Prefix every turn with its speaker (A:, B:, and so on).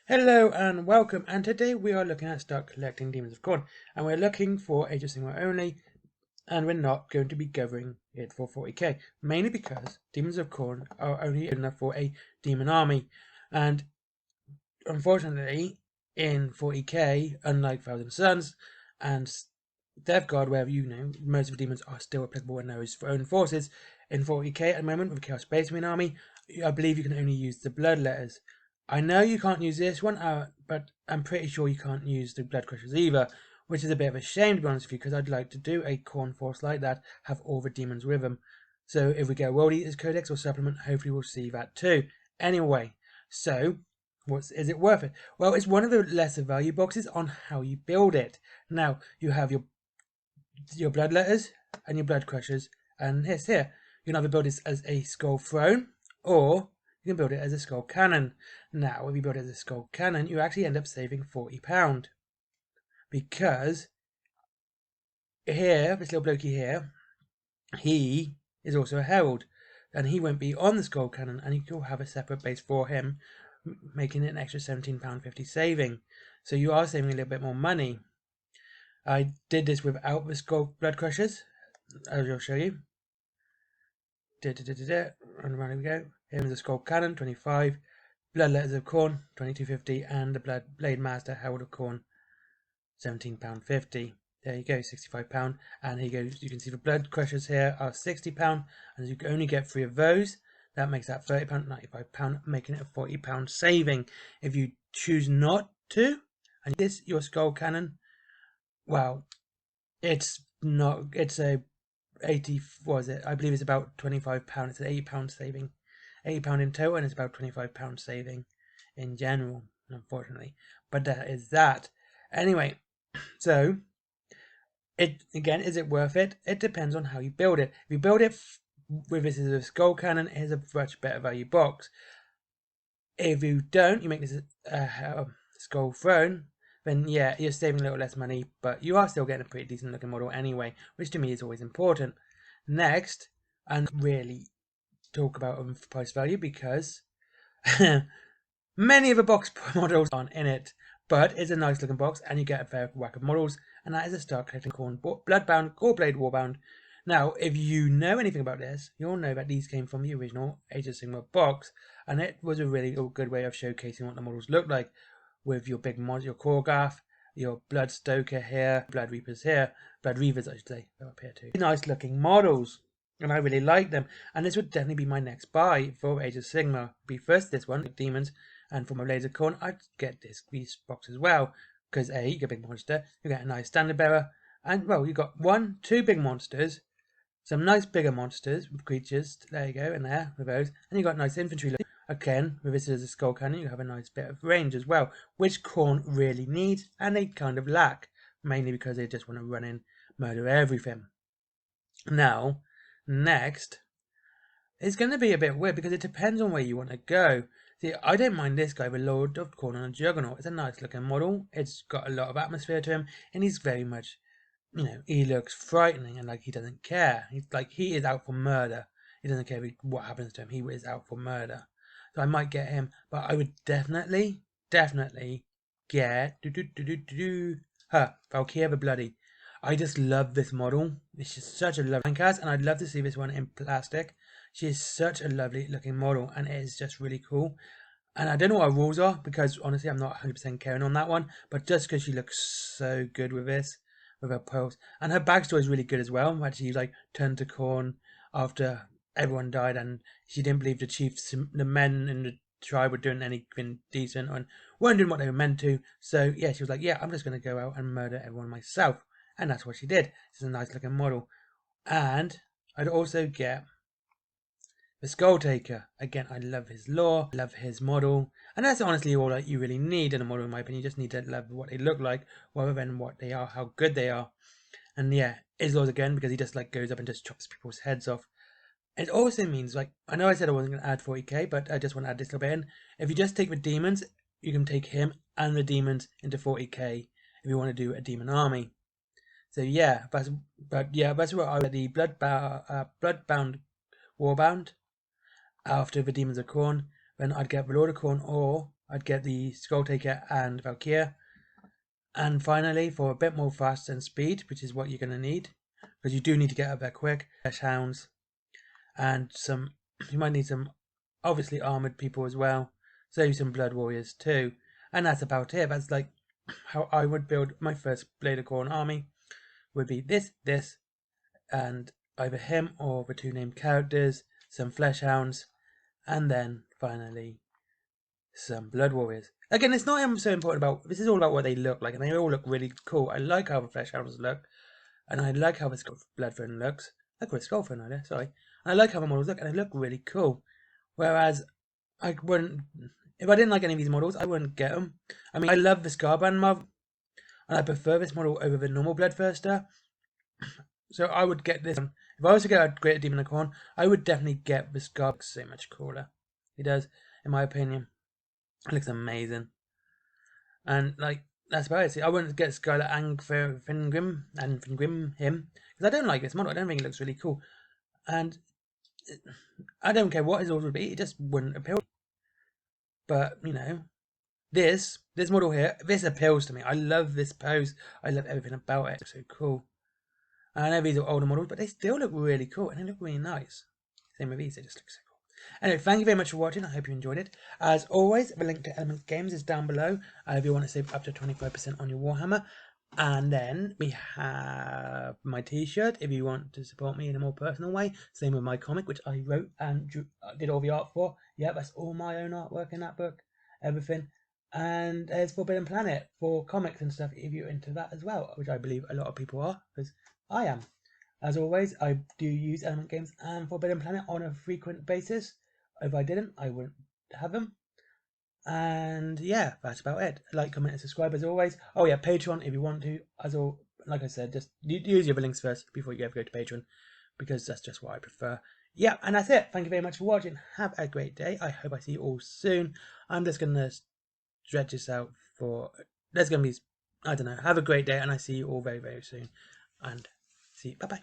A: Hello and welcome, and today we are looking at start collecting Demons of Khorne, and we're looking for Age of Sigmar only, and we're not going to be covering it for 40k, mainly because Demons of Khorne are only good enough for a demon army, and unfortunately in 40k, unlike Thousand Suns and Death Guard, where most of the demons are still applicable in those own forces, in 40k at the moment with Chaos Space Marine army, I believe you can only use the blood letters. I know you can't use this one, but I'm pretty sure you can't use the Blood Crushers either, which is a bit of a shame, to be honest with you, because I'd like to do a Khorne force like that, have all the demons with them. So if we get a World Eaters Codex or supplement, hopefully we'll see that too. Anyway, so is it worth it? Well, it's one of the lesser value boxes on how you build it. Now, you have your blood letters and your blood crushers, and here. You can either build this as a skull throne, or you can build it as a skull cannon. Now, if you build it as a skull cannon, you actually end up saving £40. Because here, this little blokey here, he is also a herald, and he won't be on the skull cannon, and you'll have a separate base for him, making it an extra £17.50 saving. So you are saving a little bit more money. I did this without the skull blood crushers, as I'll show you. And around we go. Here's the skull cannon, 25. Blood letters of Khorne, 22.50, and the blade master herald of Khorne, £17.50. There you go, £65. And here you go. You can see the blood crushers here are £60, and you can only get 3 of those. That makes that £30, £95, making it a £40 saving. If you choose not to, and this your skull cannon, well, it's a 80, was it? I believe it's about £25. It's an £80 saving. £80 in total, and it's about £25 saving in general, unfortunately. But that is that. Anyway, so is it worth it? It depends on how you build it. If you build it with this as a skull cannon, it is a much better value box. If you don't, you make this a skull throne, then yeah, you're saving a little less money, but you are still getting a pretty decent looking model anyway, which to me is always important. Next, and really talk about price value, because many of the box models aren't in it, but it's a nice looking box, and you get a fair whack of models, and that is a start collecting Khorne Bloodbound, Goreblade Warbound. Now, if you know anything about this, you'll know that these came from the original Age of Sigmar box, and it was a really good way of showcasing what the models look like, with your big mods, your Korgoth, your Blood Stoker here, Blood Reapers here, Blood Reavers I should say, they're up here too. Nice looking models, and I really like them, and this would definitely be my next buy for Age of Sigmar. Be first this one, Demons, and for my Laser Khorne, I'd get this box as well, because A, you get a big monster, you get a nice standard bearer, and well, you got 2 big monsters, some nice bigger monsters, creatures, there you go, in there, with those, and you got nice infantry. Again, with this as a skull cannon, you have a nice bit of range as well, which Khorne really needs, and they kind of lack, mainly because they just want to run in, murder everything. Now, next, it's going to be a bit weird, because it depends on where you want to go. See, I don't mind this guy, the Lord of Khorne and Juggernaut. It's a nice looking model, it's got a lot of atmosphere to him, and he's very much, he looks frightening, and like he doesn't care. He is out for murder. He doesn't care what happens to him. He is out for murder. So I might get him, but I would definitely get Valkyria the Bloody. I just love this model. It's just such a lovely cast, and I'd love to see this one in plastic. She is such a lovely looking model, and it is just really cool. And I don't know what her rules are, because honestly I'm not 100% caring on that one, but just because she looks so good with this, with her pearls, and her backstory is really good as well. Actually, turned to Khorne after everyone died, and she didn't believe the chiefs, the men in the tribe, were doing anything decent and weren't doing what they were meant to. So yeah, she was like, yeah, I'm just going to go out and murder everyone myself, and that's what she did. It's a nice looking model. And I'd also get the Skull Taker. Again, I love his lore, love his model, and that's honestly all that you really need in a model, in my opinion. You just need to love what they look like, rather than what they are, how good they are. And yeah, his laws again, because he just goes up and just chops people's heads off. It also means, I know I said I wasn't going to add 40k, but I just want to add this little bit in. If you just take the demons, you can take him and the demons into 40k if you want to do a demon army. So yeah, that's what I would. The Bloodbound Warbound after the Demons of Khorne, then I'd get the Lord of Khorne or I'd get the Skull Taker and Valkyria. And finally, for a bit more fast and speed, which is what you're going to need, because you do need to get up there quick, Flesh Hounds, and you might need some, obviously, armored people as well, so some Blood Warriors too. And that's about it. That's like how I would build my first Blade of Khorne army, would be this, and either him or the two named characters, some Flesh Hounds, and then finally some Blood Warriors. Again, it's not so important about, this is all about what they look like, and they all look really cool. I like how the Flesh Hounds look, and I like how the Bloodphone looks. I call it Skullphone earlier, sorry. And I like how the models look, and they look really cool. Whereas, I wouldn't, if I didn't like any of these models, I wouldn't get them. I mean, I love the Scarbrand mob, and I prefer this model over the normal Bloodthirster. So I would get this one. If I was to get a Greater Demon of Khorne, I would definitely get the Scarbrand. So much cooler. He does, in my opinion. It looks amazing. And, like, that's about it. See, I wouldn't get Skylar and Fingrim him, because I don't like this model. I don't think it looks really cool. And I don't care what his order would be, it just wouldn't appeal. But, you know, this model here, this appeals to me. I love this pose. I love everything about it. It's so cool. I know these are older models, but they still look really cool, and they look really nice. Same with these, they just look so cool. Anyway, thank you very much for watching. I hope you enjoyed it. As always, the link to Element Games is down below if you want to save up to 25% on your Warhammer. And then we have my t-shirt if you want to support me in a more personal way. Same with my comic, which I wrote and did all the art for. Yeah, that's all my own artwork in that book. Everything. And there's Forbidden Planet for comics and stuff if you're into that as well, which I believe a lot of people are, because I am. As always, I do use Element Games and Forbidden Planet on a frequent basis. If I didn't, I wouldn't have them. And yeah, that's about it. Like, comment, and subscribe as always. Oh yeah, Patreon if you want to. Like I said, just use your links first before you ever go to Patreon, because that's just what I prefer. Yeah, and that's it. Thank you very much for watching. Have a great day. I hope I see you all soon. I'm just gonna stretch this out for. There's gonna be, I don't know. Have a great day, and I see you all very, very soon. And see you. Bye bye.